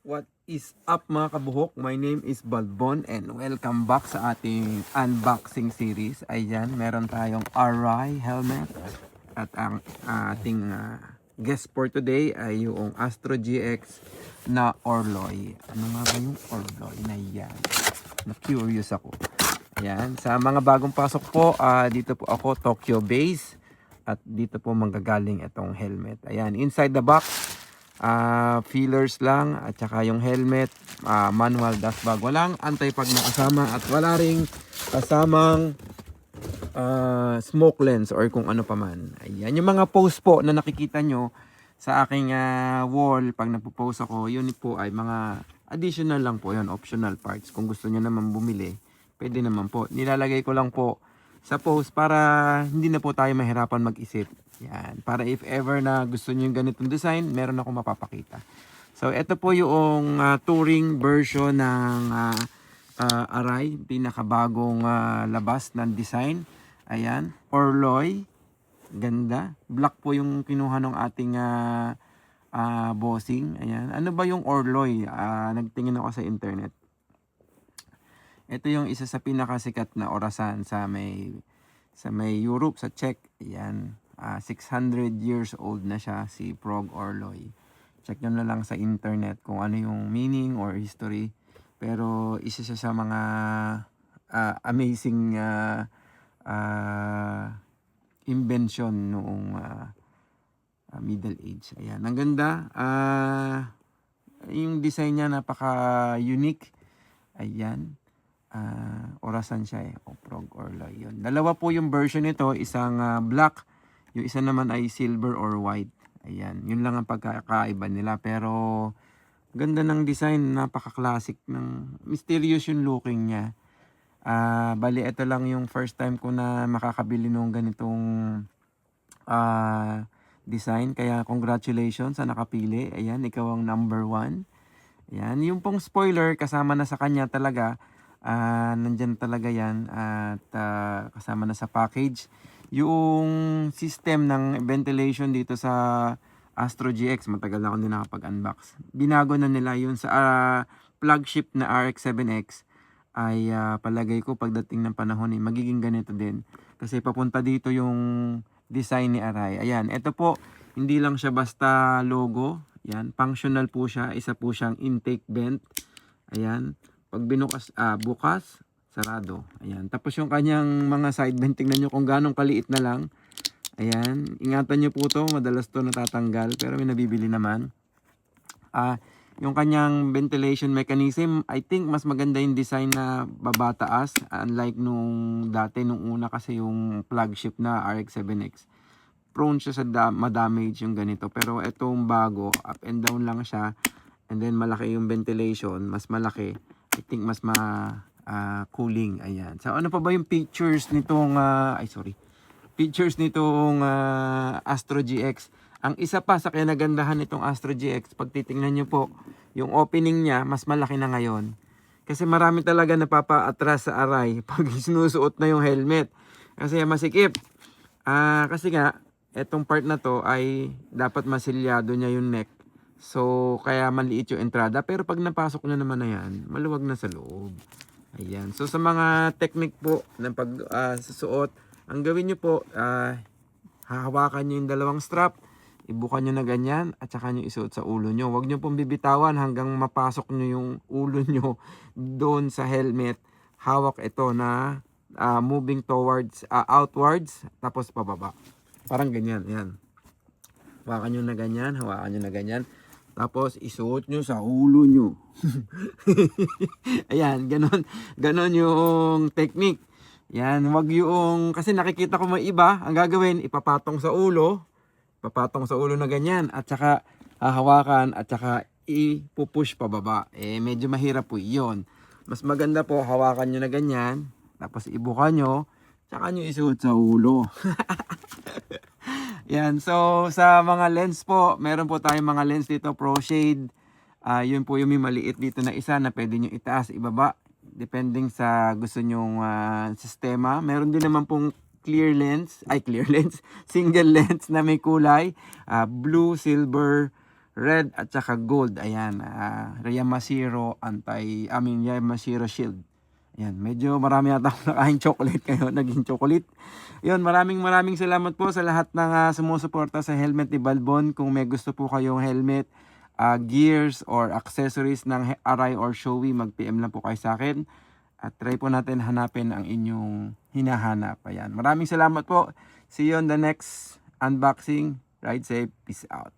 What is up mga kabuhok? My name is Balbon and welcome back sa ating unboxing series. Ayan, meron tayong RI helmet at ang ating guest for today ay yung Astro GX na Orloy. Ano nga ba yung Orloy na yan? Na-curious ako. Ayan, sa mga bagong pasok po, dito po ako Tokyo base at dito po manggagaling itong helmet. Ayan, inside the box, fillers lang at saka yung helmet, manual dust bag, walang anti-pag na kasama at wala ring kasamang smoke lens or kung ano pa man. Ayan, yung mga post po na nakikita nyo sa aking wall pag nagpo-post ako, yun po ay mga additional lang po, yun optional parts. Kung gusto nyo naman bumili, pwede naman po. Nilalagay ko lang po sa post para hindi na po tayo mahirapan mag-isip. Yan, para if ever na gusto niyo yung ganitong design, meron ako mapapakita. So, ito po yung touring version ng Arai, pinakabagong labas ng design. Ayan, Orloy, ganda. Black po yung kinuha ng ating bossing. Ayan, ano ba yung Orloy? Nagtingin ako sa internet. Ito yung isa sa pinakasikat na orasan sa may Europe, sa Czech. Ayan. 600 years old na siya, si Prog Orloy. Check nyo na lang sa internet kung ano yung meaning or history. Pero isa siya sa mga amazing invention noong Middle Age. Ayan, ang ganda. Yung design niya napaka-unique. Ayan. Orasan siya o Prog Orloy yun. Dalawa po yung version nito, isang black, yung isa naman ay silver or white. Ayan, yun lang ang pagkakaiba nila. Pero ganda ng design, napaka-classic ng mysterious yung looking niya. Bali ito lang yung first time ko na makakabili nung ganitong design. Kaya congratulations sa nakapili. Ayan, ikaw ang number 1. Ayan, yung pong spoiler kasama na sa kanya talaga. Nandyan talaga yan at kasama na sa package yung system ng ventilation dito sa Astro GX. Matagal na ako din nakapag-unbox. Binago na nila yun sa flagship na RX-7X ay palagay ko pagdating ng panahon magiging ganito din kasi papunta dito yung design ni Arai. Ayan, ito po hindi lang siya basta logo. Yan, functional po siya. Isa po siyang intake vent. Ayan, pag binukas, bukas, sarado. Ayan. Tapos yung kanyang mga side vent, tingnan nyo kung ganong kaliit na lang. Ayan. Ingatan nyo po to. Madalas to natatanggal. Pero may nabibili naman. Yung kanyang ventilation mechanism, I think mas maganda yung design na babataas. Unlike nung dati, nung una kasi yung flagship na RX-7X. Prone siya sa ma-damage yung ganito. Pero itong bago, up and down lang siya. And then malaki yung ventilation. Mas malaki. I think mas cooling. Ayan. So ano pa ba yung pictures nitong pictures nitong Astro GX? Ang isa pa sa kinagandahan nitong Astro GX, pag titingnan nyo po, yung opening niya mas malaki na ngayon. Kasi marami talaga napapa-atras sa Arai pag sinusuot na yung helmet. Kasi masikip. Kasi nga etong part na to ay dapat masilyado niya yung neck. So, kaya maliit yung entrada. Pero pag napasok nyo naman na yan, maluwag na sa loob. Ayan. So, sa mga technique po ng pagsusuot, ang gawin nyo po, hahawakan nyo yung dalawang strap, ibukan nyo na ganyan, at saka nyo isuot sa ulo nyo. Huwag nyo pong bibitawan hanggang mapasok nyo yung ulo nyo doon sa helmet. Hawak ito na moving towards, outwards, tapos pababa. Parang ganyan. Ayan. Hawakan nyo na ganyan, hawakan nyo na ganyan. Tapos isuot nyo sa ulo nyo. Ayan, ganon yung technique. Yan, wag yung, kasi nakikita ko may iba, ang gagawin, ipapatong sa ulo na ganyan, at saka hahawakan, at saka ipupush pababa. Medyo mahirap po yun. Mas maganda po, hawakan nyo na ganyan, tapos ibuka nyo, saka nyo isuot sa ulo. Yan, so sa mga lens po, meron po tayong mga lens dito, Pro Shade. Yun po yung may maliit dito na isa na pwede nyo itaas, ibaba. Depending sa gusto nyong sistema. Meron din naman pong clear lens, single lens na may kulay. Blue, silver, red at saka gold. Ayan, Yamashiro Yamashiro Shield. Ayan, medyo marami yata akong nakain chocolate ngayon, naging chocolate. Yun, maraming salamat po sa lahat ng sumusuporta sa helmet ni Balbon. Kung may gusto po kayong helmet, gears or accessories ng Arai or Shoei, mag-PM lang po kayo sa akin. At try po natin hanapin ang inyong hinahanap. Ayan, maraming salamat po. See you on the next unboxing. Ride safe. Peace out.